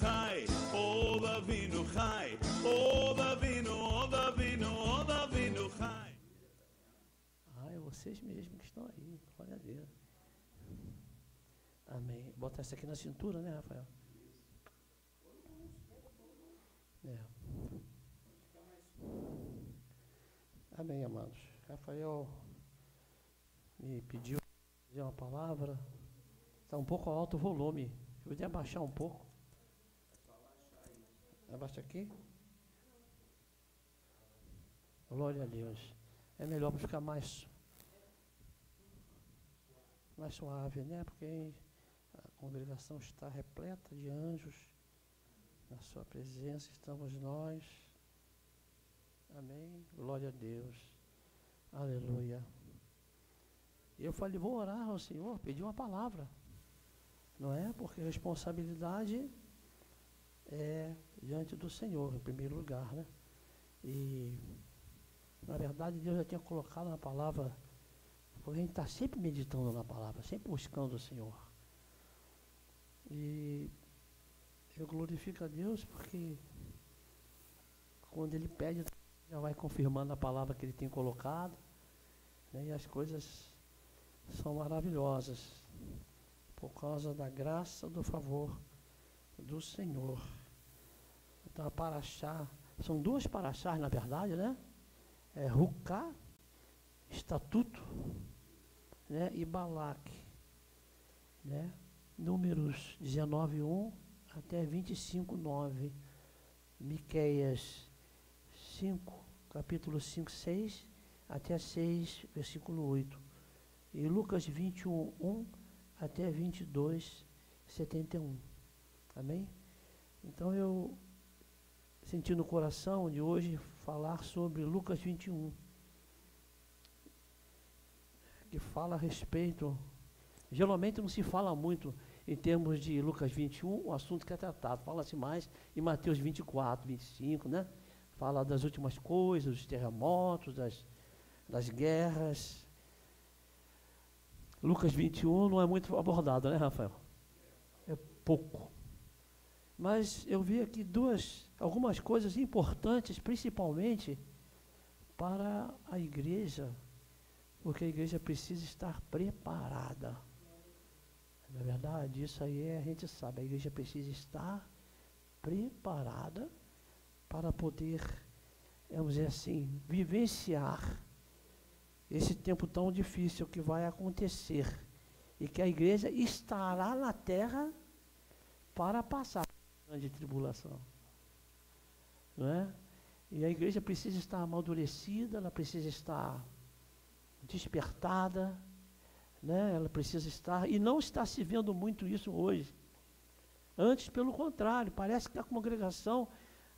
חי, עוד אבינו חי, עוד אבינו, עוד אבינו, עוד אבינו חי. É vocês mesmos que estão aí, glória a Deus. Amém. Bota essa aqui na cintura, né, Rafael? É. Amém, amados. Rafael me pediu dizer uma palavra. Está um pouco alto o volume. Podia abaixar um pouco. Abaixa aqui. Glória a Deus. É melhor para ficar mais suave, né? Porque a congregação está repleta de anjos. Na sua presença estamos nós. Amém. Glória a Deus. Aleluia. Eu falei, vou orar ao Senhor, pedir uma palavra. Não é? Porque a responsabilidade é diante do Senhor, em primeiro lugar, né? E, na verdade, Deus já tinha colocado na palavra, porque a gente está sempre meditando na palavra, sempre buscando o Senhor. E eu glorifico a Deus porque quando Ele pede, já vai confirmando a palavra que Ele tem colocado, né? E as coisas são maravilhosas, por causa da graça, do favor do Senhor. Então a paraxá, são duas paraxás na verdade, né? É Ruká, Estatuto, né? E Balaque, né? Números 19:1 até 25:9, Miqueias 5, capítulo 5, 6 até 6, versículo 8, e Lucas 21:1 até 22:71. Amém? Então eu senti no coração de hoje falar sobre Lucas 21, que fala a respeito, geralmente não se fala muito em termos de Lucas 21, o assunto que é tratado, fala-se mais em Mateus 24, 25, né? Fala das últimas coisas, dos terremotos, das guerras. Lucas 21 não é muito abordado, né, Rafael? É pouco. Mas eu vi aqui algumas coisas importantes, principalmente para a igreja, porque a igreja precisa estar preparada. Na verdade, isso aí a gente sabe, a igreja precisa estar preparada para poder, vamos dizer assim, vivenciar esse tempo tão difícil que vai acontecer, e que a igreja estará na terra para passar a grande tribulação, não é? E a igreja precisa estar amadurecida, ela precisa estar despertada, né? Ela precisa estar, e não está se vendo muito isso hoje. Antes, pelo contrário, parece que a congregação,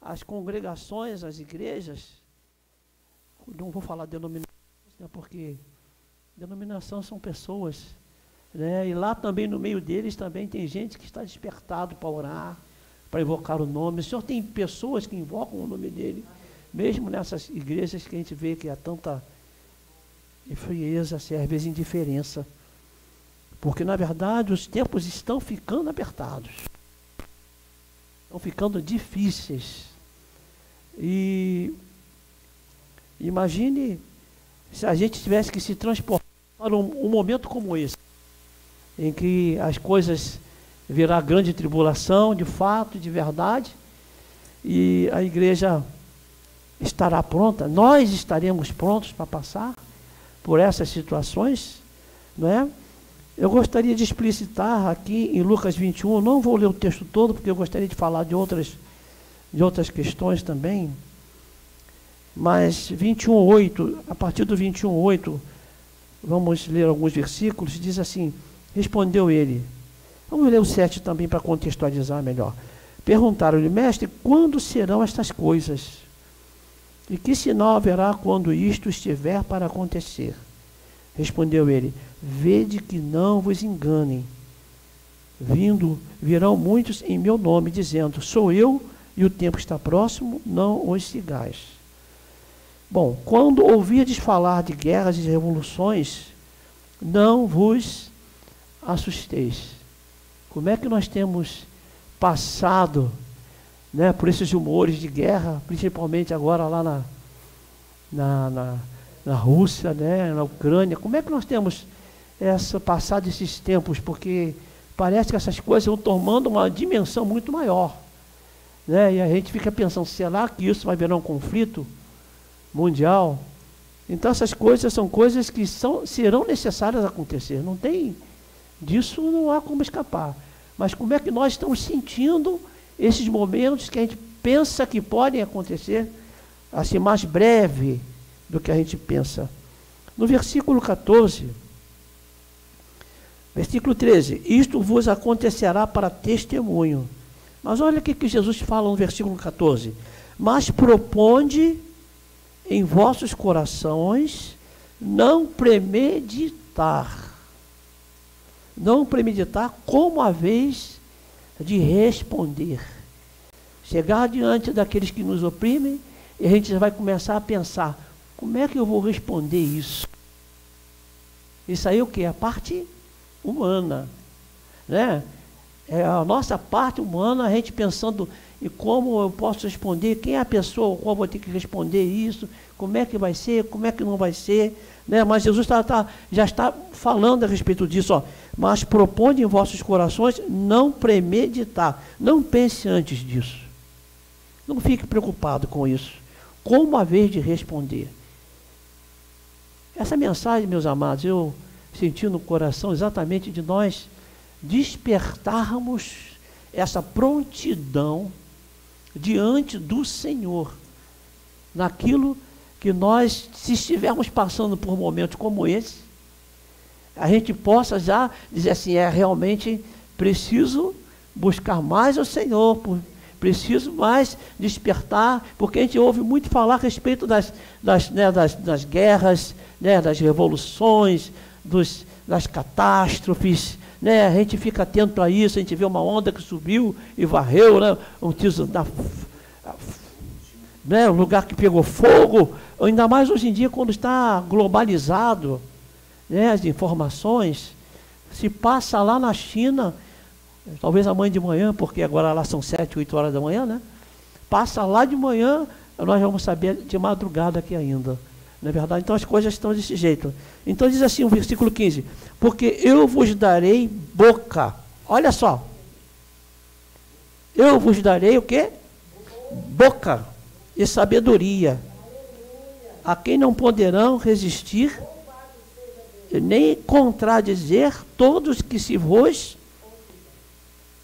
as congregações, as igrejas, não vou falar denominação, porque denominação são pessoas, né? E lá também no meio deles também tem gente que está despertado para orar, para invocar o nome. O Senhor tem pessoas que invocam o nome dele, mesmo nessas igrejas que a gente vê que há tanta frieza, às vezes indiferença, porque na verdade os tempos estão ficando apertados, estão ficando difíceis. E imagine se a gente tivesse que se transportar para um momento como esse, em que as coisas virá grande tribulação, de fato, de verdade, e a igreja estará pronta, nós estaremos prontos para passar por essas situações, não é? Eu gostaria de explicitar aqui em Lucas 21, não vou ler o texto todo, porque eu gostaria de falar de outras questões também, mas 21:8, a partir do 21:8, vamos ler alguns versículos, diz assim: respondeu ele, vamos ler o 7 também para contextualizar melhor. Perguntaram-lhe: mestre, quando serão estas coisas? E que sinal haverá quando isto estiver para acontecer? Respondeu ele: vede que não vos enganem. Virão muitos em meu nome, dizendo: sou eu, e o tempo está próximo, não os sigais. Bom, quando ouvirdes falar de guerras e revoluções, não vos assusteis. Como é que nós temos passado, né, por esses rumores de guerra, principalmente agora lá na Rússia, né, na Ucrânia. Como é que nós temos passado esses tempos? Porque parece que essas coisas vão tomando uma dimensão muito maior, né? E a gente fica pensando, será que isso vai virar um conflito mundial? Então essas coisas são coisas que serão necessárias acontecer. Não tem, disso não há como escapar. Mas como é que nós estamos sentindo esses momentos que a gente pensa que podem acontecer, assim, mais breve do que a gente pensa? No versículo 14, versículo 13, isto vos acontecerá para testemunho. Mas olha o que Jesus fala no versículo 14. Mas proponde em vossos corações não premeditar como a vez de responder. Chegar diante daqueles que nos oprimem, e a gente já vai começar a pensar, como é que eu vou responder isso? Isso aí é o que? A parte humana, né? É a nossa parte humana, a gente pensando em como eu posso responder, quem é a pessoa, qual vou ter que responder isso, como é que vai ser, como é que não vai ser, né? Mas Jesus já está falando a respeito disso, ó. Mas proponde em vossos corações não premeditar, não pense antes disso, não fique preocupado com isso, como a vez de responder. Essa mensagem, meus amados, eu senti no coração exatamente de nós despertarmos essa prontidão diante do Senhor, naquilo que nós, se estivermos passando por momentos como esse, a gente possa já dizer assim, realmente preciso buscar mais o Senhor, preciso mais despertar, porque a gente ouve muito falar a respeito das guerras, né, das revoluções, das catástrofes, né? A gente fica atento a isso, a gente vê uma onda que subiu e varreu, né? Né? Um lugar que pegou fogo, ainda mais hoje em dia quando está globalizado, né? As informações, se passa lá na China, talvez amanhã de manhã, porque agora lá são 7, 8 horas da manhã, né? Passa lá de manhã, nós vamos saber de madrugada aqui ainda. Não é verdade? Então as coisas estão desse jeito. Então diz assim o versículo 15, porque eu vos darei boca. Olha só. Eu vos darei o quê? Boca e sabedoria. A quem não poderão resistir, nem contradizer todos que se vos...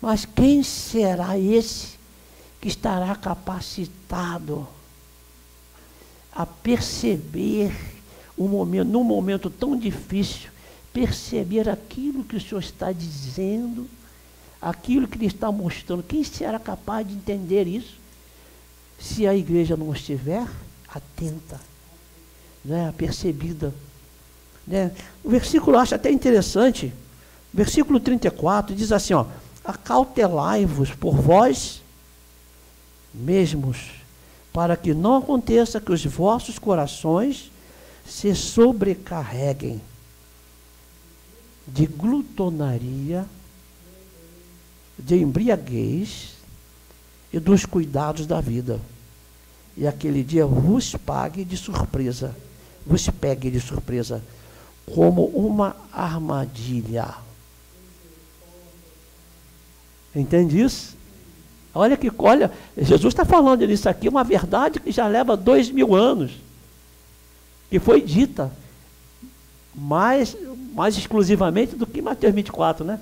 Mas quem será esse que estará capacitado a perceber num momento tão difícil, perceber aquilo que o Senhor está dizendo, aquilo que Ele está mostrando? Quem será capaz de entender isso, se a igreja não estiver atenta, né, percebida? Né? O versículo eu acho até interessante, versículo 34, diz assim, ó, acautelai-vos por vós mesmos, para que não aconteça que os vossos corações se sobrecarreguem de glutonaria, de embriaguez e dos cuidados da vida. E aquele dia vos pegue de surpresa, como uma armadilha. Entende isso? Olha, Jesus está falando disso aqui, uma verdade que já leva 2000 anos, que foi dita mais exclusivamente do que Mateus 24, né?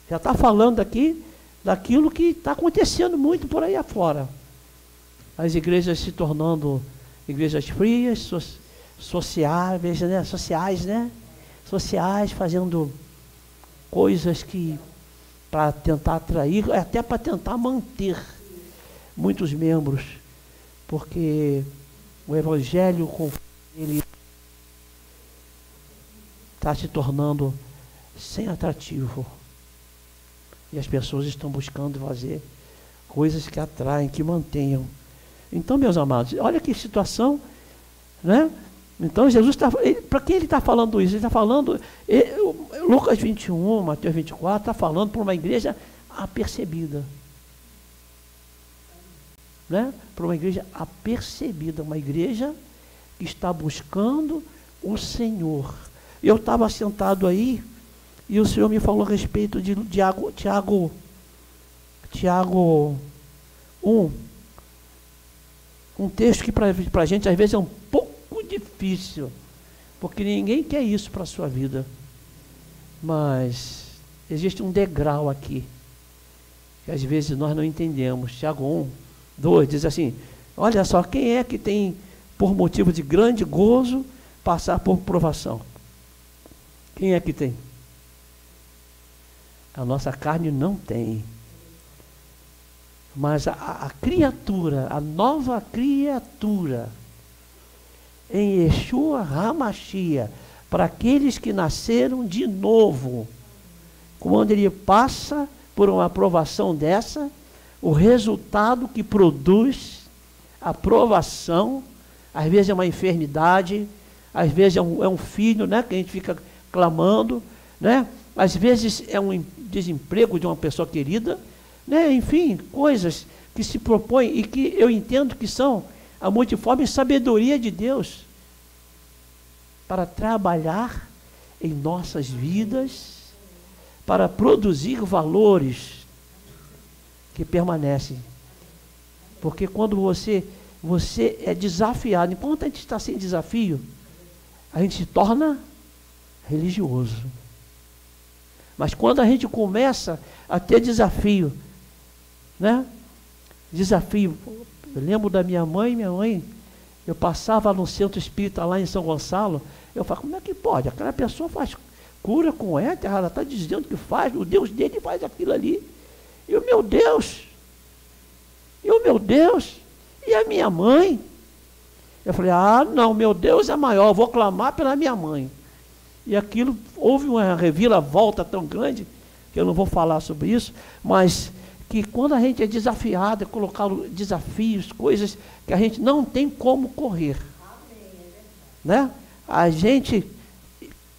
Já está falando aqui daquilo que está acontecendo muito por aí afora. As igrejas se tornando igrejas frias, sociáveis, né? Sociais, fazendo coisas que para tentar atrair, até para tentar manter muitos membros, porque o evangelho, ele está se tornando sem atrativo, e as pessoas estão buscando fazer coisas que atraem, que mantenham. Então, meus amados, olha que situação, né? Então Jesus está, para quem ele está falando isso? Ele está falando, Lucas 21, Mateus 24, está falando para uma igreja apercebida, né? Para uma igreja apercebida, uma igreja que está buscando o Senhor. Eu estava sentado aí e o Senhor me falou a respeito de Tiago 1, um texto que para a gente às vezes é um pouco difícil, porque ninguém quer isso para a sua vida, mas existe um degrau aqui, que às vezes nós não entendemos. Tiago 1, 2 diz assim: olha só, quem é que tem por motivo de grande gozo passar por provação? Quem é que tem? A nossa carne não tem. Mas a criatura, a nova criatura, em Yeshua HaMashiach, para aqueles que nasceram de novo, quando ele passa por uma provação dessa, o resultado que produz a provação, às vezes é uma enfermidade, às vezes é um filho, né, que a gente fica clamando, né? Às vezes é um desemprego de uma pessoa querida, né? Enfim, coisas que se propõem e que eu entendo que são a multiforme sabedoria de Deus para trabalhar em nossas vidas, para produzir valores que permanecem. Porque quando você é desafiado, enquanto a gente está sem desafio, a gente se torna religioso. Mas quando a gente começa a ter desafio, né? Desafio. Eu lembro da minha mãe, eu passava no centro espírita lá em São Gonçalo, eu falo, como é que pode? Aquela pessoa faz cura com éter, ela está dizendo que faz, o Deus dele faz aquilo ali. E o meu Deus, e a minha mãe? Eu falei, não, meu Deus é maior, eu vou clamar pela minha mãe. E aquilo, houve uma reviravolta tão grande, que eu não vou falar sobre isso, mas que quando a gente é desafiado, é colocar desafios, coisas que a gente não tem como correr, né? A gente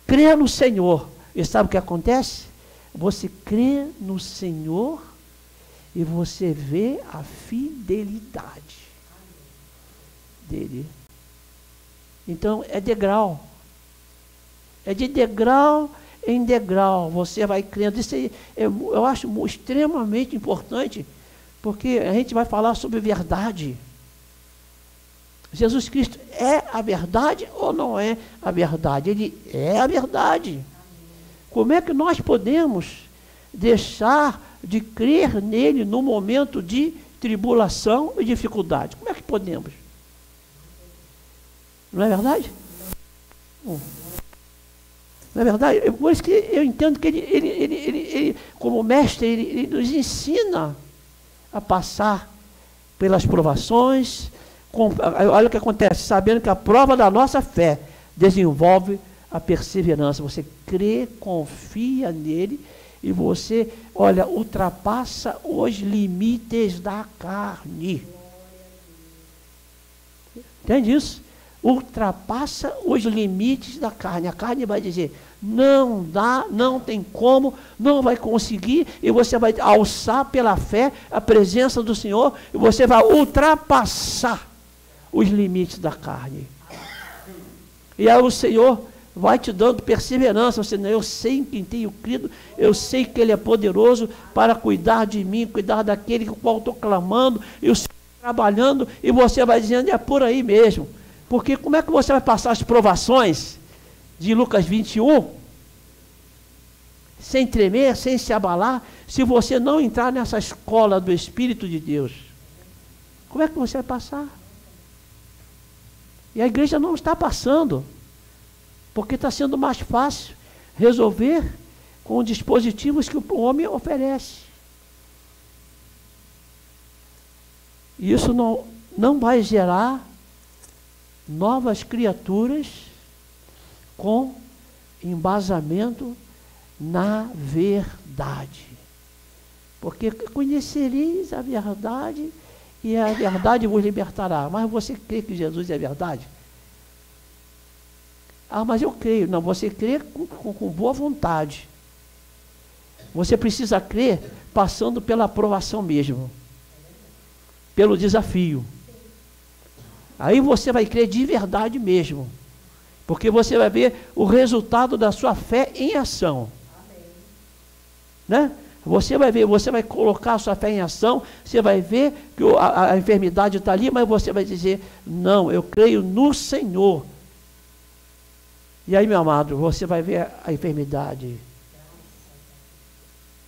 crê no Senhor, e sabe o que acontece? Você crê no Senhor e você vê a fidelidade dele. Então é degrau. É de degrau em degrau, você vai crendo. Isso aí, eu acho extremamente importante, porque a gente vai falar sobre verdade. Jesus Cristo é a verdade ou não é a verdade? Ele é a verdade. Como é que nós podemos deixar de crer nele no momento de tribulação e dificuldade? Como é que podemos? Não é verdade? Não é verdade? Por isso que eu entendo que ele como mestre, ele nos ensina a passar pelas provações. Olha o que acontece, sabendo que a prova da nossa fé desenvolve a perseverança. Você crê, confia nele e você, olha, ultrapassa os limites da carne. Entende isso? Ultrapassa os limites da carne. A carne vai dizer, não dá, não tem como, não vai conseguir, e você vai alçar pela fé a presença do Senhor, e você vai ultrapassar os limites da carne. E aí o Senhor vai te dando perseverança. Você, eu sei em quem tenho crido, eu sei que Ele é poderoso para cuidar de mim, cuidar daquele com o qual estou clamando, e o Senhor trabalhando, e você vai dizendo, é por aí mesmo. Porque como é que você vai passar as provações de Lucas 21, sem tremer, sem se abalar, se você não entrar nessa escola do Espírito de Deus? Como é que você vai passar? E a igreja não está passando, porque está sendo mais fácil resolver com dispositivos que o homem oferece. E isso não vai gerar novas criaturas com embasamento na verdade. Porque conhecereis a verdade e a verdade vos libertará. Mas você crê que Jesus é verdade? Mas eu creio. Não, você crê com boa vontade. Você precisa crer passando pela aprovação mesmo. pelo desafio. Aí você vai crer de verdade mesmo. Porque você vai ver o resultado da sua fé em ação. Né? Você vai ver, você vai colocar a sua fé em ação, você vai ver que a enfermidade está ali, mas você vai dizer, não, eu creio no Senhor. E aí, meu amado, você vai ver a enfermidade.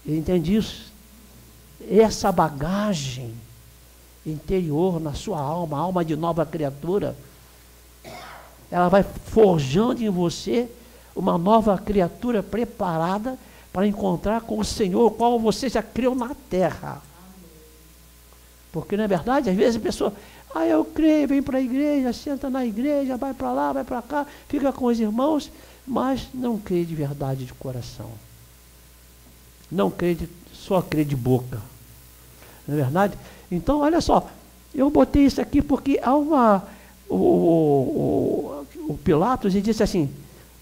Entende isso? Essa bagagem interior na sua alma, alma de nova criatura, ela vai forjando em você uma nova criatura preparada para encontrar com o Senhor, o qual você já criou na terra. Porque não é verdade? Às vezes a pessoa, eu creio, vem para a igreja, senta na igreja, vai para lá, vai para cá, fica com os irmãos, mas não crê de verdade de coração. Não crê, só crê de boca. Não é verdade? Então, olha só, eu botei isso aqui porque há o Pilatos, ele disse assim,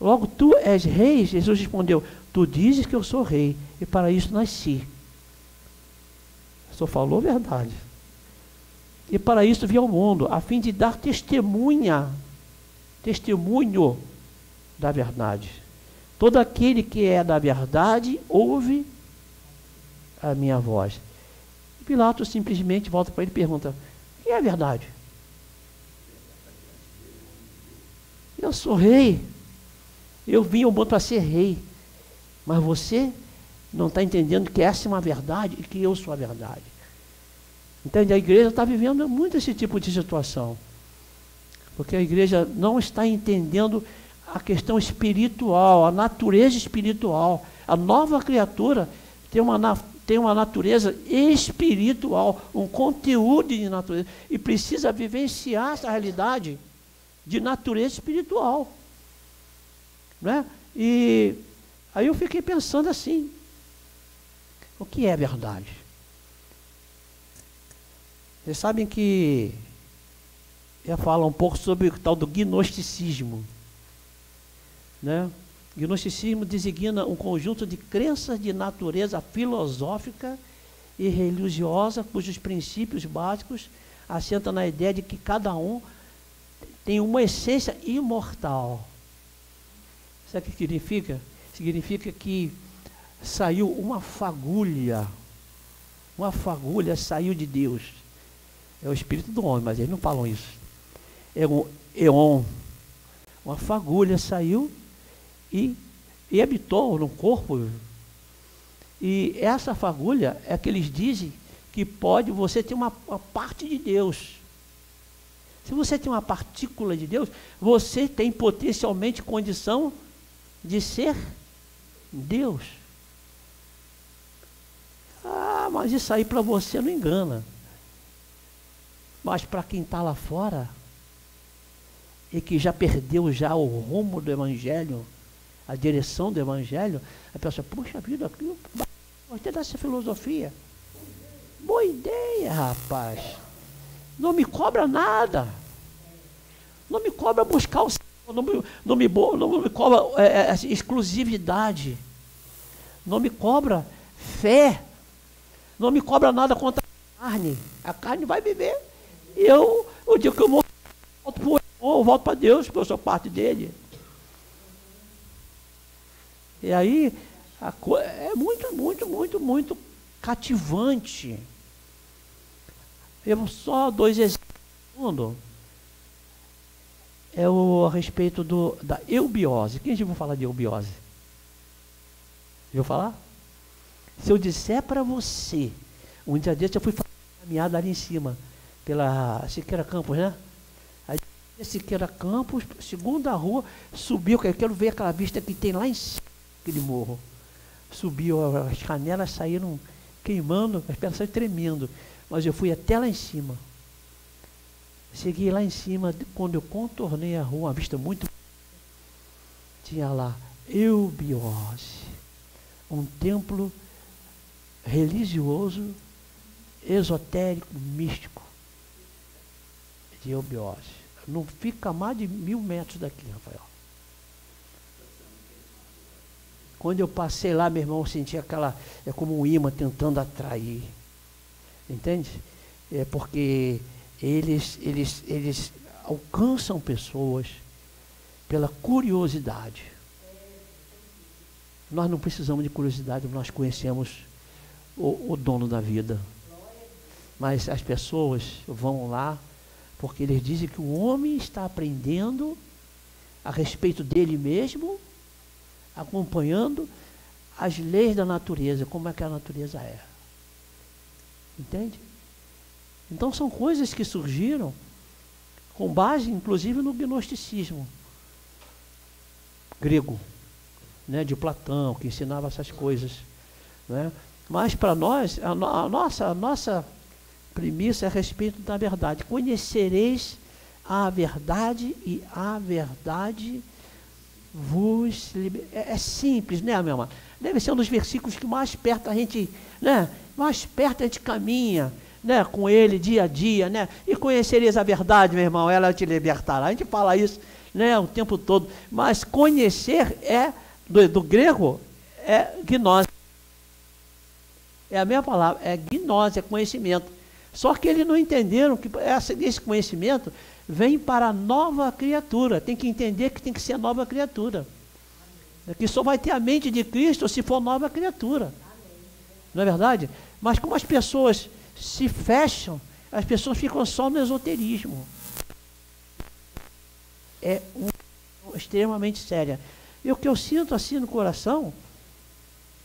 logo tu és rei, Jesus respondeu, tu dizes que eu sou rei, e para isso nasci. Só falou a verdade. E para isso vim ao mundo, a fim de dar testemunho da verdade. Todo aquele que é da verdade, ouve a minha voz. Pilatos simplesmente volta para ele e pergunta, o que é a verdade? Eu sou rei. Eu vim ao mundo para ser rei. Mas você não está entendendo que essa é uma verdade e que eu sou a verdade. Entende? A igreja está vivendo muito esse tipo de situação. Porque a igreja não está entendendo a questão espiritual, a natureza espiritual. A nova criatura tem uma natureza espiritual, um conteúdo de natureza. E precisa vivenciar essa realidade de natureza espiritual. Né? E aí eu fiquei pensando assim, o que é verdade? Vocês sabem que eu falo um pouco sobre o tal do gnosticismo. Né? Gnosticismo designa um conjunto de crenças de natureza filosófica e religiosa, cujos princípios básicos assentam na ideia de que cada um tem uma essência imortal. Sabe o que significa? Significa que saiu uma fagulha saiu de Deus. É o espírito do homem, mas eles não falam isso. É um éon. Uma fagulha saiu e habitou no corpo. E essa fagulha é que eles dizem que pode você ter uma parte de Deus. Se você tem uma partícula de Deus, você tem potencialmente condição de ser Deus. Mas isso aí para você não engana. Mas para quem está lá fora e que já perdeu já o rumo do Evangelho, a direção do Evangelho, a pessoa, puxa vida, eu gostei dessa filosofia. Boa ideia, rapaz. Não me cobra nada. Não me cobra buscar o Senhor. Não me cobra exclusividade. Não me cobra fé. Não me cobra nada contra a carne. A carne vai viver. O dia que eu volto para o irmão, eu volto para Deus, porque eu sou parte dele. E aí, é muito cativante. Eu só 2 exemplos. É a respeito da eubiose. Quem já ouviu falar de eubiose? Viu falar? Se eu disser para você, um dia desse eu fui fazer uma caminhada ali em cima, pela Siqueira Campos, né? Aí, Siqueira Campos, segunda rua, subiu, eu quero ver aquela vista que tem lá em cima, aquele morro. Subiu, as canelas saíram queimando, as pernas saíram tremendo. Mas eu fui até lá em cima. Cheguei lá em cima, quando eu contornei a rua, uma vista muito... Tinha lá, eubiose. Um templo religioso, esotérico, místico. De eubiose. Não fica a mais de 1000 metros daqui, Rafael. Quando eu passei lá, meu irmão, eu senti aquela... É como um imã tentando atrair. Entende? É porque eles alcançam pessoas pela curiosidade. Nós não precisamos de curiosidade, nós conhecemos o dono da vida. Mas as pessoas vão lá porque eles dizem que o homem está aprendendo a respeito dele mesmo, acompanhando as leis da natureza, como é que a natureza é. Entende? Então são coisas que surgiram com base, inclusive, no gnosticismo grego, né, de Platão, que ensinava essas coisas, né? Mas para nós, a nossa premissa é a respeito da verdade. Conhecereis a verdade e a verdade vos libertará. É simples, né, meu irmão? Deve ser um dos versículos que mais perto a gente, né, mais perto a gente caminha, né, com ele dia a dia, né? E conhecereis a verdade, meu irmão, ela te libertará. A gente fala isso, né, o tempo todo. Mas conhecer é, do grego, é gnose. É a mesma palavra, é gnose, é conhecimento. Só que eles não entenderam que esse conhecimento vem para a nova criatura. Tem que entender que tem que ser nova criatura. Que só vai ter a mente de Cristo se for nova criatura. Não é verdade? Mas como as pessoas se fecham, as pessoas ficam só no esoterismo. É extremamente séria. E o que eu sinto assim no coração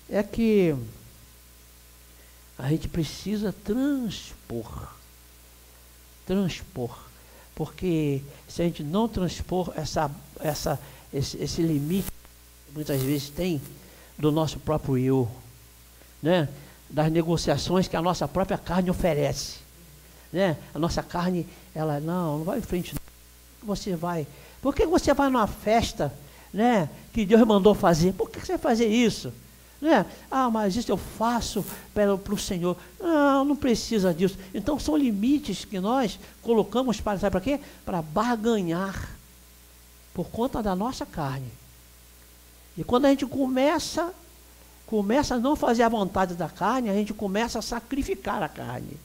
é que a gente precisa transpor, porque se a gente não transpor esse limite que muitas vezes tem do nosso próprio eu, né? Das negociações que a nossa própria carne oferece, né? A nossa carne, ela não vai em frente, você vai. Por que você vai numa festa, né, que Deus mandou fazer? Por que você vai fazer isso? Né? Ah, mas isso eu faço para o Senhor. Não precisa disso. Então são limites que nós colocamos para, sabe para quê? Para barganhar por conta da nossa carne. E quando a gente começa a não fazer a vontade da carne, a gente começa a sacrificar a carne.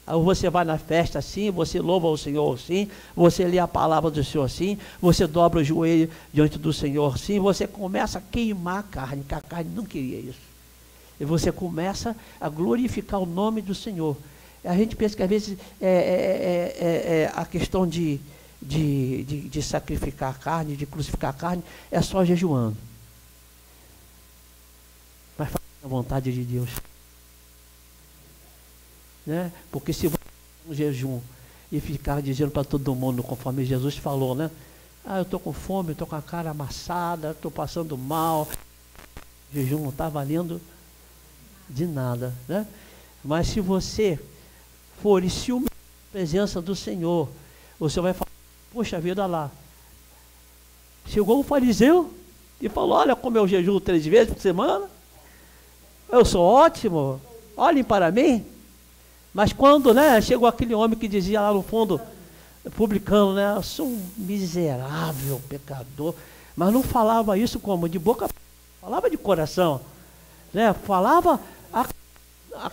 Aí você vai na festa assim, você louva o Senhor assim, você lê a palavra do Senhor assim, você dobra o joelho diante do Senhor assim, você começa a queimar a carne, que a carne não queria isso. E você começa a glorificar o nome do Senhor. A gente pensa que às vezes a questão de sacrificar a carne, de crucificar a carne, é só jejuando. Mas faz a vontade de Deus. Né? Porque se você um jejum e ficar dizendo para todo mundo, conforme Jesus falou, né? Eu estou com fome, estou com a cara amassada, estou passando mal. O jejum não está valendo de nada, né? Mas se você for e se humilhar na presença do Senhor, você vai falar, poxa vida, lá. Chegou um fariseu e falou, olha como eu jejuo 3 vezes por semana. Eu sou ótimo, olhem para mim. Mas quando, né, chegou aquele homem que dizia lá no fundo, publicano, né, eu sou um miserável pecador, mas não falava isso como de boca, falava de coração, né, falava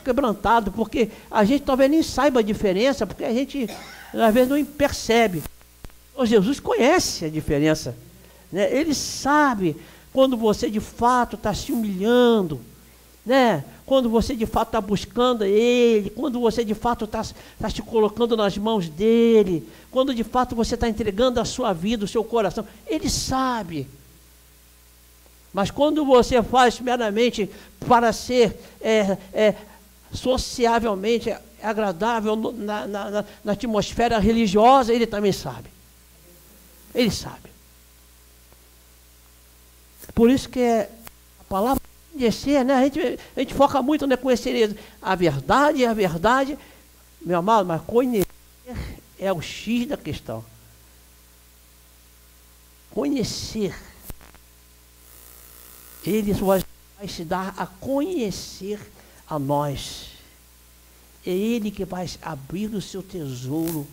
quebrantado, porque a gente talvez nem saiba a diferença, porque a gente às vezes não percebe. O Jesus conhece a diferença, né, ele sabe quando você de fato está se humilhando, né? Quando você de fato está buscando Ele, quando você de fato está se colocando nas mãos dEle, quando de fato você está entregando a sua vida, o seu coração, Ele sabe. Mas quando você faz meramente para ser sociavelmente agradável na atmosfera religiosa, Ele também sabe. Ele sabe. Por isso que a palavra conhecer, né? A gente foca muito, né? Conhecer a verdade, meu amado, mas conhecer é o X da questão. Conhecer. Ele vai se dar a conhecer a nós. É Ele que vai abrir o seu tesouro.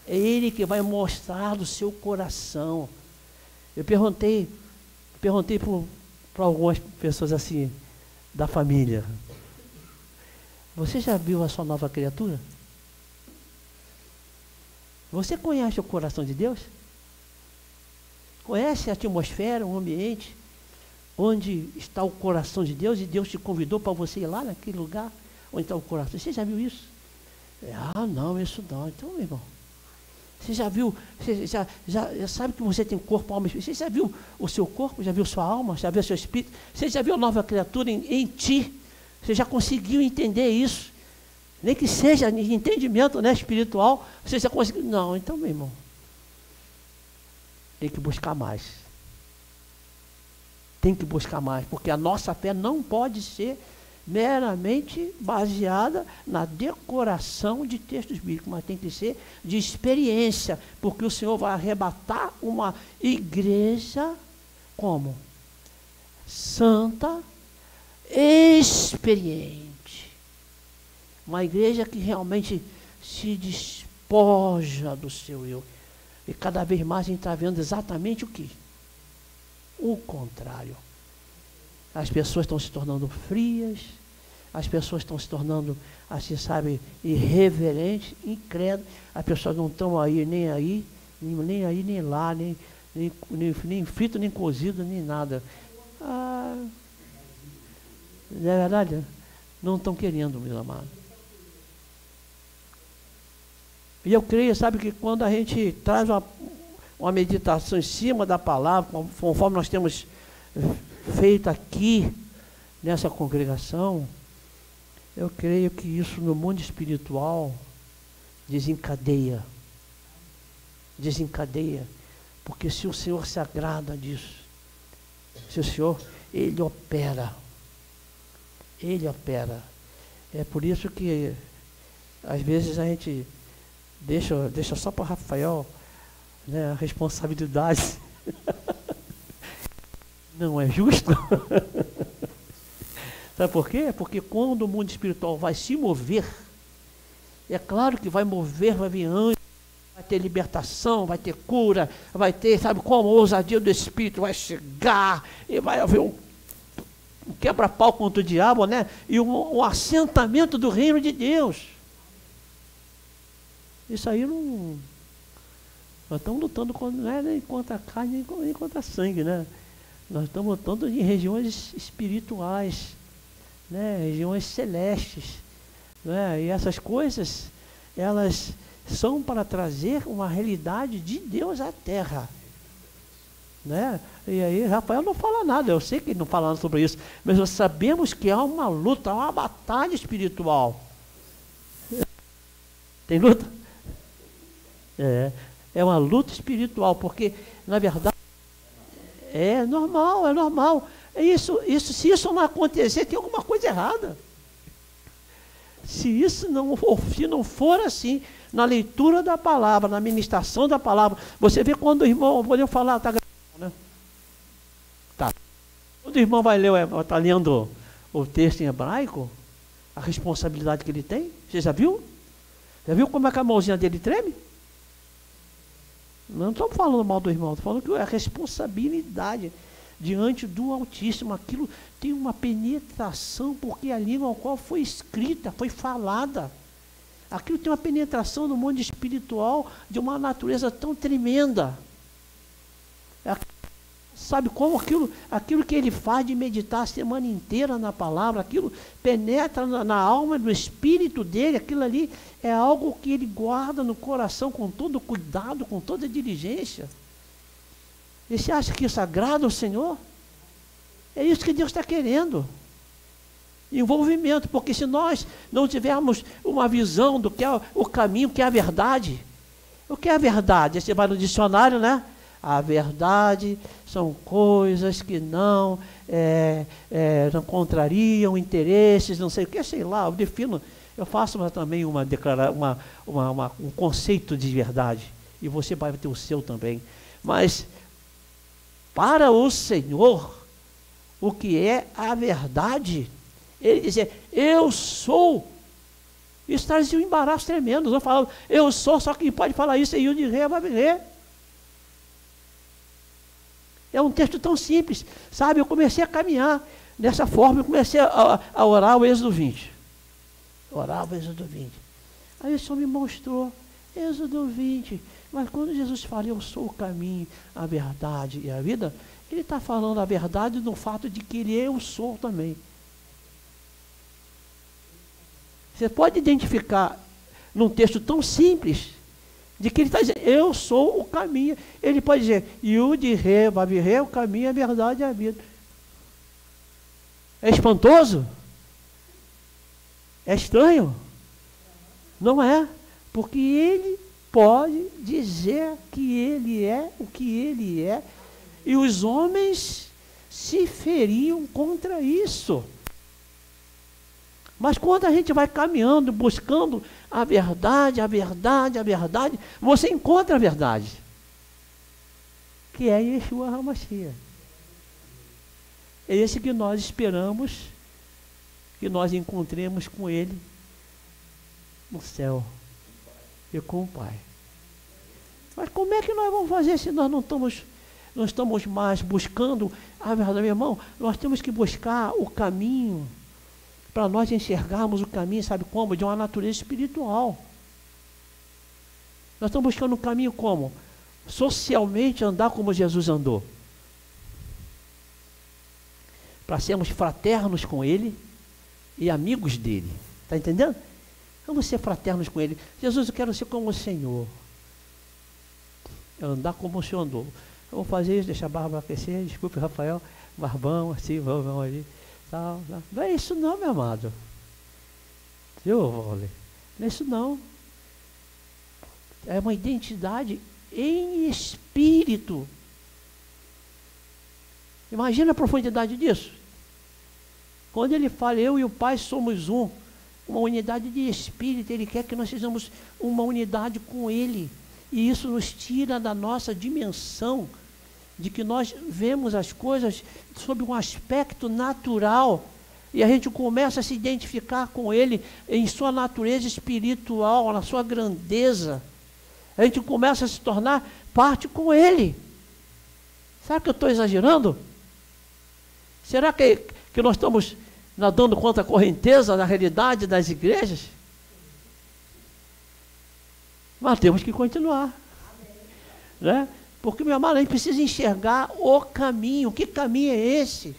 É Ele que vai mostrar o seu coração. Eu perguntei para algumas pessoas assim, da família. Você já viu a sua nova criatura? Você conhece o coração de Deus? Conhece a atmosfera, o ambiente onde está o coração de Deus e Deus te convidou para você ir lá naquele lugar onde está o coração? Você já viu isso? Ah, não, isso não. Então, meu irmão, você já viu, você já sabe que você tem corpo, alma e espírito? Você já viu o seu corpo, já viu sua alma, já viu o seu espírito? Você já viu a nova criatura em ti? Você já conseguiu entender isso? Nem que seja de entendimento, né, espiritual, você já conseguiu. Não, então, meu irmão, tem que buscar mais. Tem que buscar mais, porque a nossa fé não pode ser meramente baseada na decoração de textos bíblicos, mas tem que ser de experiência, porque o Senhor vai arrebatar uma igreja como? Santa, experiente. Uma igreja que realmente se despoja do seu eu. E cada vez mais a gente está vendo exatamente o que? O contrário. As pessoas estão se tornando frias, as pessoas estão se tornando, assim, sabe, irreverentes, incrédulas. As pessoas não estão nem aí, nem lá, nem frito, nem cozido, nem nada. Não é verdade? Não estão querendo, meus amados. E eu creio, sabe, que quando a gente traz uma meditação em cima da palavra, conforme nós temos feito aqui, nessa congregação, eu creio que isso no mundo espiritual desencadeia. Porque se o Senhor se agrada disso, se o Senhor, Ele opera. É por isso que, às vezes, a gente deixa só para Rafael, né, a responsabilidade. Não é justo? Sabe por quê? Porque quando o mundo espiritual vai se mover, é claro que vai mover, vai vir anjo, vai ter libertação, vai ter cura, vai ter, sabe como? A ousadia do Espírito vai chegar, e vai haver um quebra-pau contra o diabo, né? E um assentamento do reino de Deus. Isso aí não... Nós estamos lutando não é nem contra a carne, nem contra sangue, né? Nós estamos lutando em regiões espirituais, né? Regiões celestes, né? E essas coisas, elas são para trazer uma realidade de Deus à terra, né? E aí Rafael não fala nada, eu sei que ele não fala nada sobre isso, mas nós sabemos que há uma luta, há uma batalha espiritual. Tem luta? É uma luta espiritual, porque na verdade é normal. Se isso não acontecer, tem alguma coisa errada. Se isso não for assim, na leitura da palavra, na ministração da palavra, você vê quando o irmão, vou falar, está gravando, né? Tá. Quando o irmão vai ler, está lendo o texto em hebraico, a responsabilidade que ele tem, você já viu? Já viu como é que a mãozinha dele treme? Não estou falando mal do irmão, estou falando que é a responsabilidade diante do Altíssimo. Aquilo tem uma penetração, porque a língua ao qual foi escrita, foi falada. Aquilo tem uma penetração no mundo espiritual de uma natureza tão tremenda. Sabe como aquilo que ele faz de meditar a semana inteira na palavra, aquilo penetra na alma, no espírito dele, aquilo ali é algo que ele guarda no coração com todo cuidado, com toda diligência. E você acha que isso agrada ao Senhor? É isso que Deus está querendo. Envolvimento, porque se nós não tivermos uma visão do que é o caminho, que é a verdade. O que é a verdade? Você vai no dicionário, né? A verdade são coisas que não contrariam interesses, não sei o que, sei lá, eu defino, eu faço também um conceito de verdade, e você vai ter o seu também. Mas, para o Senhor, o que é a verdade? Ele dizer, eu sou. Isso trazia um embaraço tremendo. Eu falava, eu sou, só quem pode falar isso é o de rei, vai ver. É um texto tão simples, sabe? Eu comecei a caminhar dessa forma, eu comecei a orar o Êxodo 20. orava Êxodo 20. Aí o Senhor me mostrou Êxodo 20. Mas quando Jesus fala, eu sou o caminho, a verdade e a vida, ele está falando a verdade no fato de que eu sou também. Você pode identificar num texto tão simples, de que ele está dizendo, eu sou o caminho. Ele pode dizer, Yud, Re, Vav, Re, o caminho, a verdade e a vida. É espantoso? É estranho? Não é, porque ele pode dizer que ele é o que ele é, e os homens se feriam contra isso. Mas quando a gente vai caminhando, buscando a verdade, você encontra a verdade, que é Yeshua HaMashiach. É esse que nós esperamos, que nós encontremos com ele no céu e com o Pai. Mas como é que nós vamos fazer se nós não estamos mais buscando a verdade, meu irmão? Nós temos que buscar o caminho, para nós enxergarmos o caminho, sabe como? De uma natureza espiritual. Nós estamos buscando o caminho como? Socialmente andar como Jesus andou. Para sermos fraternos com Ele e amigos dEle. Está entendendo? Vamos ser fraternos com Ele. Jesus, eu quero ser como o Senhor. Andar como o Senhor andou. Eu vou fazer isso, deixar a barba crescer. Desculpe, Rafael. Barbão, assim, vamos ali. Não é isso não, meu amado. Não é isso não. É uma identidade em espírito. Imagina a profundidade disso. Quando ele fala, eu e o Pai somos um, uma unidade de espírito, ele quer que nós sejamos uma unidade com ele. E isso nos tira da nossa dimensão de que nós vemos as coisas sob um aspecto natural, e a gente começa a se identificar com ele em sua natureza espiritual, na sua grandeza. A gente começa a se tornar parte com ele. Será que eu estou exagerando? Será que nós estamos nadando contra a correnteza na realidade das igrejas? Mas temos que continuar. Né? Porque, meu amado, a gente precisa enxergar o caminho. Que caminho é esse?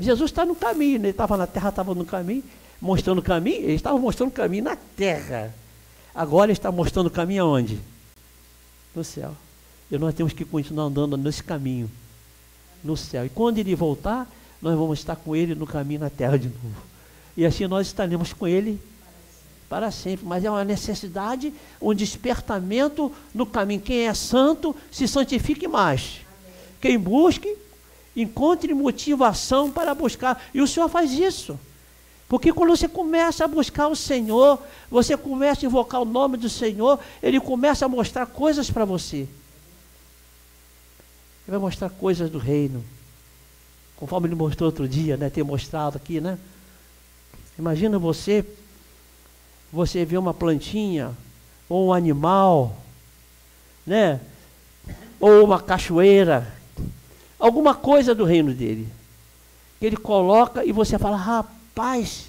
Jesus está no caminho, né? Ele estava na terra, estava no caminho, mostrando o caminho. Ele estava mostrando o caminho na terra. Agora ele está mostrando o caminho aonde? No céu. E nós temos que continuar andando nesse caminho, no céu. E quando ele voltar, nós vamos estar com ele no caminho na terra de novo. E assim nós estaremos com ele para sempre. Mas é uma necessidade, um despertamento no caminho. Quem é santo, se santifique mais. Quem busque, encontre motivação para buscar. E o Senhor faz isso. Porque quando você começa a buscar o Senhor, você começa a invocar o nome do Senhor, Ele começa a mostrar coisas para você. Ele vai mostrar coisas do reino. Conforme Ele mostrou outro dia, né? Ter mostrado aqui, né? Imagina você vê uma plantinha, ou um animal, né? Ou uma cachoeira, alguma coisa do reino dele, que ele coloca e você fala, rapaz,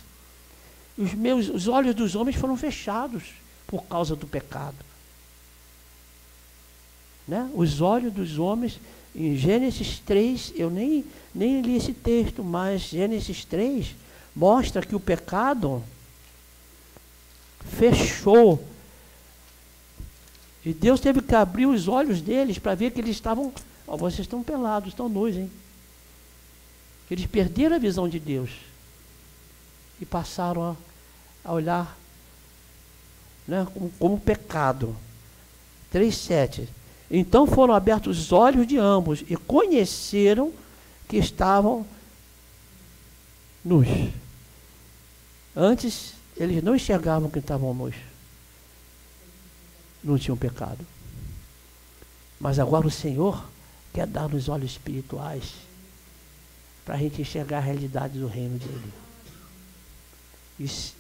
os olhos dos homens foram fechados por causa do pecado. Né? Os olhos dos homens, em Gênesis 3, eu nem li esse texto, mas Gênesis 3 mostra que o pecado fechou. E Deus teve que abrir os olhos deles para ver que eles estavam, vocês estão pelados, estão nus, hein? Eles perderam a visão de Deus e passaram a olhar, né, como pecado. 3:7. Então foram abertos os olhos de ambos e conheceram que estavam nus. Antes eles não enxergavam que estavam nus. Não tinham pecado. Mas agora o Senhor quer dar-nos olhos espirituais para a gente enxergar a realidade do reino dele.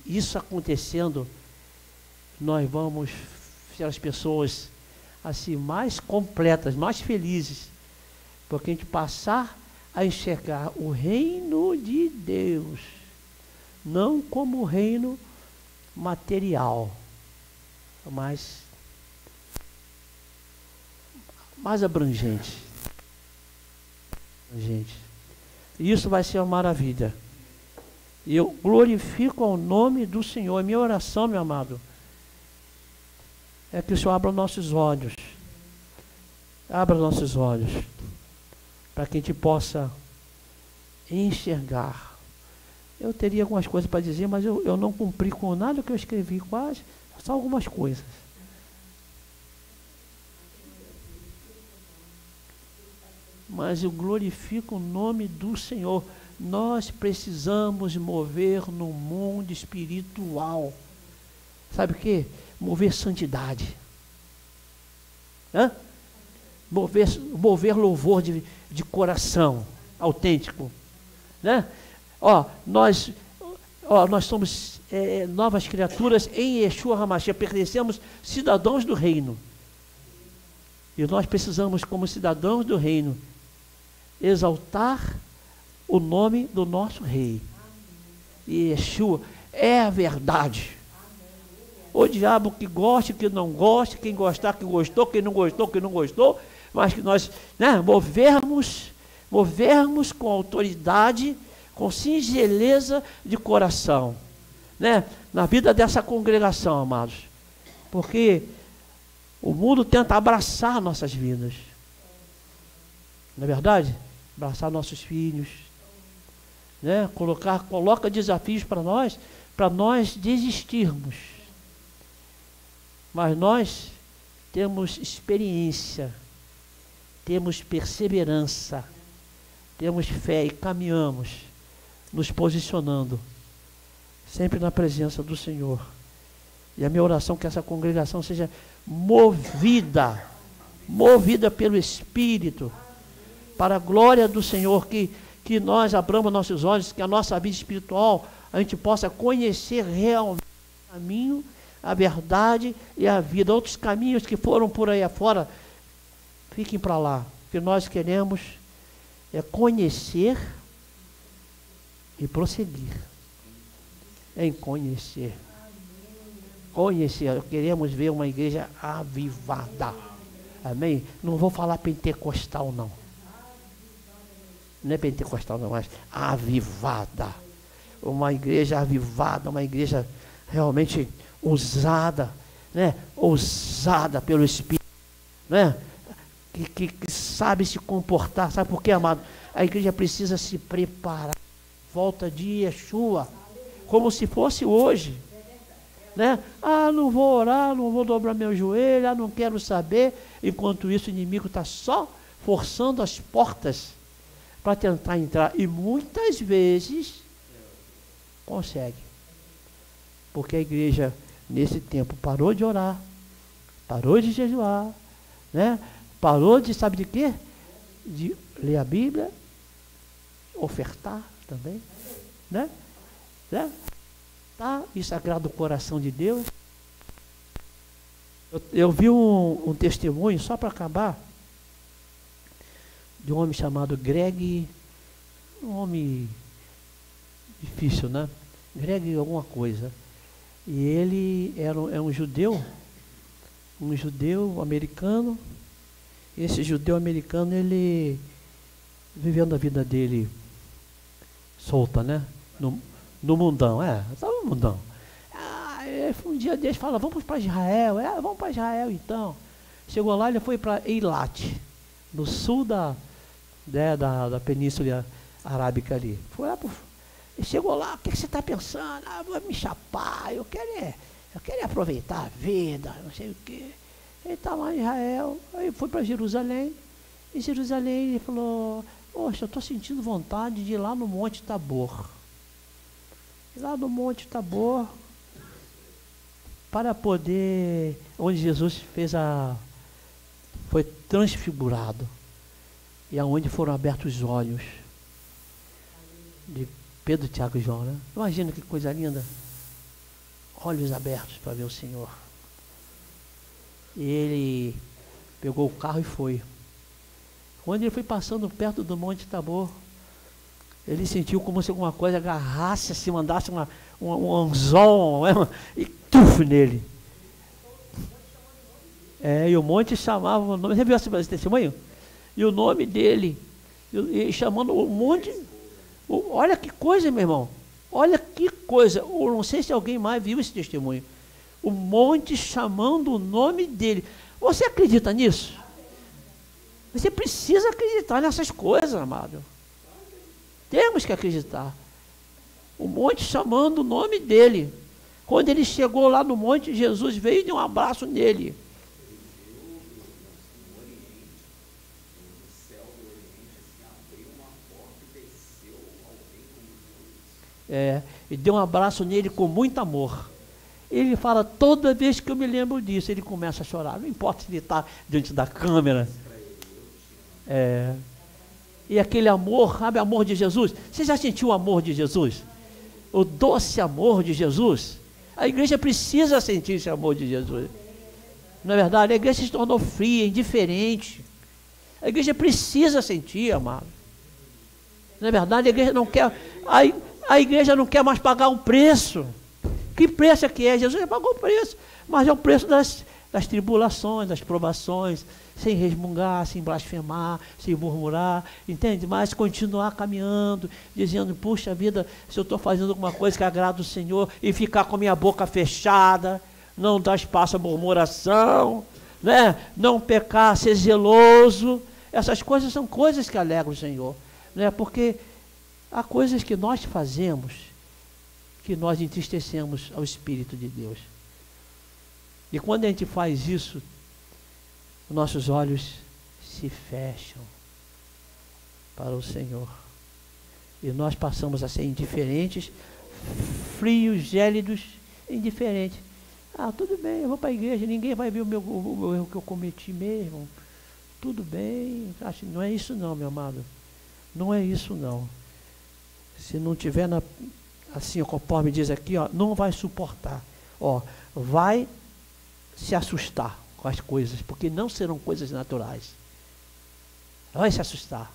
Isso acontecendo, nós vamos ser as pessoas assim mais completas, mais felizes, porque a gente passar a enxergar o reino de Deus não como reino material, mas mais abrangente. E isso vai ser uma maravilha. E eu glorifico ao nome do Senhor. A minha oração, meu amado, é que o Senhor abra nossos olhos. Abra nossos olhos, para que a gente possa enxergar. Eu teria algumas coisas para dizer, mas eu não cumpri com nada que eu escrevi, quase, só algumas coisas. Mas eu glorifico o nome do Senhor. Nós precisamos mover no mundo espiritual. Sabe o quê? Mover santidade. Mover louvor de coração autêntico. Né? Nós somos novas criaturas em Yeshua HaMashiach, pertencemos cidadãos do reino. E nós precisamos, como cidadãos do reino, exaltar o nome do nosso rei. E Yeshua é a verdade. O diabo que goste, que não goste, quem gostar, que gostou, quem não gostou, que não gostou, mas que nós movermos com autoridade, com singeleza de coração, na vida dessa congregação, amados. Porque o mundo tenta abraçar nossas vidas. Não é verdade? Abraçar nossos filhos, coloca desafios para nós desistirmos. Mas nós temos experiência, temos perseverança, temos fé e caminhamos, nos posicionando, sempre na presença do Senhor. E a minha oração é que essa congregação seja movida pelo Espírito, para a glória do Senhor, que nós abramos nossos olhos, que a nossa vida espiritual, a gente possa conhecer realmente o caminho, a verdade e a vida. Outros caminhos que foram por aí afora, fiquem para lá. O que nós queremos é conhecer e prosseguir em conhecer. Queremos ver uma igreja avivada. Amém? Não vou falar pentecostal, não. Não é pentecostal, não, mas avivada. Uma igreja avivada, uma igreja realmente ousada, ousada pelo Espírito, que sabe se comportar. Sabe por quê, amado? A igreja precisa se preparar. Volta de Yeshua, como se fosse hoje. Não vou orar, não vou dobrar meu joelho, não quero saber. Enquanto isso, o inimigo está só forçando as portas para tentar entrar. E muitas vezes consegue. Porque a igreja, nesse tempo, parou de orar, parou de jejuar, parou de, sabe de quê? De ler a Bíblia, ofertar também, e sagrado o coração de Deus. Eu vi um testemunho, só para acabar, de um homem chamado Greg, um homem difícil, Greg alguma coisa. E ele é um judeu americano. Esse judeu americano, ele vivendo a vida dele solta, no mundão, estava no mundão. Um dia dele fala, vamos para Israel. Vamos para Israel então. Chegou lá, ele foi para Eilat, no sul da Península Arábica ali. Foi lá e chegou lá, o que você está pensando? Vou me chapar, eu quero aproveitar a vida, não sei o quê. Ele está lá em Israel, aí foi para Jerusalém. Em Jerusalém ele falou, poxa, eu estou sentindo vontade de ir lá no Monte Tabor. Lá no Monte Tabor, para poder, onde Jesus foi transfigurado, e aonde foram abertos os olhos de Pedro, Tiago e João, Imagina que coisa linda, olhos abertos para ver o Senhor. E ele pegou o carro e foi. Quando ele foi passando perto do Monte Tabor, Ele sentiu como se alguma coisa agarrasse, se mandasse um anzol e tuf nele. E o monte chamava o nome. Você viu esse testemunho? E o nome dele, e chamando o monte. Olha que coisa, meu irmão. Olha que coisa. Eu não sei se alguém mais viu esse testemunho. O monte chamando o nome dele. Você acredita nisso? Você precisa acreditar nessas coisas, amado. Temos que acreditar. O monte chamando o nome dele. Quando ele chegou lá no monte, Jesus veio e deu um abraço nele. E deu um abraço nele com muito amor. Ele fala, toda vez que eu me lembro disso, ele começa a chorar. Não importa se ele está diante da câmera. E aquele amor, sabe, o amor de Jesus? Você já sentiu o amor de Jesus? O doce amor de Jesus? A igreja precisa sentir esse amor de Jesus. Não é verdade? A igreja se tornou fria, indiferente. A igreja precisa sentir, amado. Não é verdade? A igreja não quer... A igreja não quer mais pagar um preço. Que preço é que é? Jesus já pagou o preço. Mas é o preço das tribulações, das provações, sem resmungar, sem blasfemar, sem murmurar, entende? Mas continuar caminhando, dizendo, puxa vida, se eu estou fazendo alguma coisa que agrada o Senhor, e ficar com a minha boca fechada, não dar espaço à murmuração, né? Não pecar, ser zeloso, essas coisas são coisas que alegram o Senhor, né? Porque há coisas que nós fazemos, que nós entristecemos ao Espírito de Deus. E quando a gente faz isso, nossos olhos se fecham para o Senhor. E nós passamos a ser indiferentes, frios, gélidos, indiferentes. Tudo bem, eu vou para a igreja, ninguém vai ver o erro que eu cometi mesmo. Tudo bem. Não é isso não, meu amado. Não é isso não. Se não tiver assim, conforme diz aqui, não vai suportar. Vai se assustar com as coisas, porque não serão coisas naturais. Vai se assustar.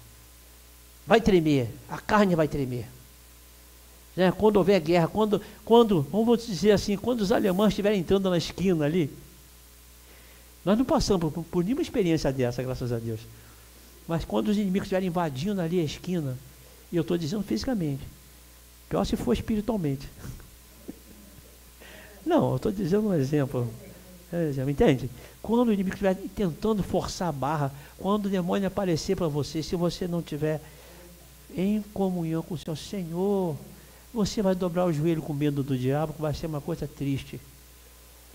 Vai tremer. A carne vai tremer. Né? Quando houver guerra, vamos dizer assim, quando os alemães estiverem entrando na esquina ali, nós não passamos por nenhuma experiência dessa, graças a Deus. Mas quando os inimigos estiverem invadindo ali a esquina, e eu estou dizendo fisicamente, pior se for espiritualmente. Não, eu estou dizendo um exemplo. Entende? Quando o inimigo estiver tentando forçar a barra, quando o demônio aparecer para você, se você não estiver em comunhão com o seu Senhor, você vai dobrar o joelho com medo do diabo, que vai ser uma coisa triste,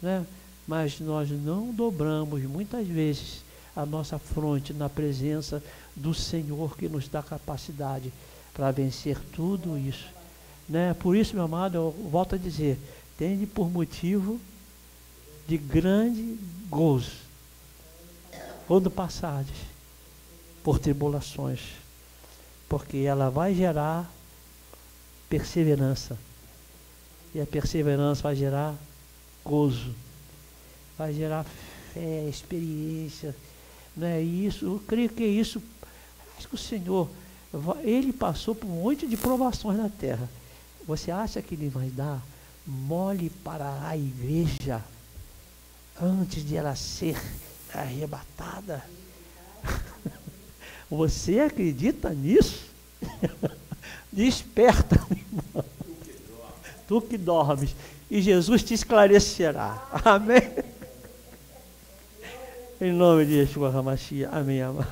né? Mas nós não dobramos muitas vezes a nossa fronte na presença do Senhor, que nos dá capacidade para vencer tudo isso, né? Por isso, meu amado, eu volto a dizer, tende por motivo de grande gozo quando passares por tribulações, porque ela vai gerar perseverança, e a perseverança vai gerar gozo, vai gerar fé, experiência, né? E isso, eu creio que isso, acho que o Senhor, Ele passou por um monte de provações na terra. Você acha que Ele vai dar mole para a igreja antes de ela ser arrebatada? Você acredita nisso? Desperta, irmão. Tu que dormes, e Jesus te esclarecerá. Amém? Em nome de Yeshua HaMashiach. Amém, amado.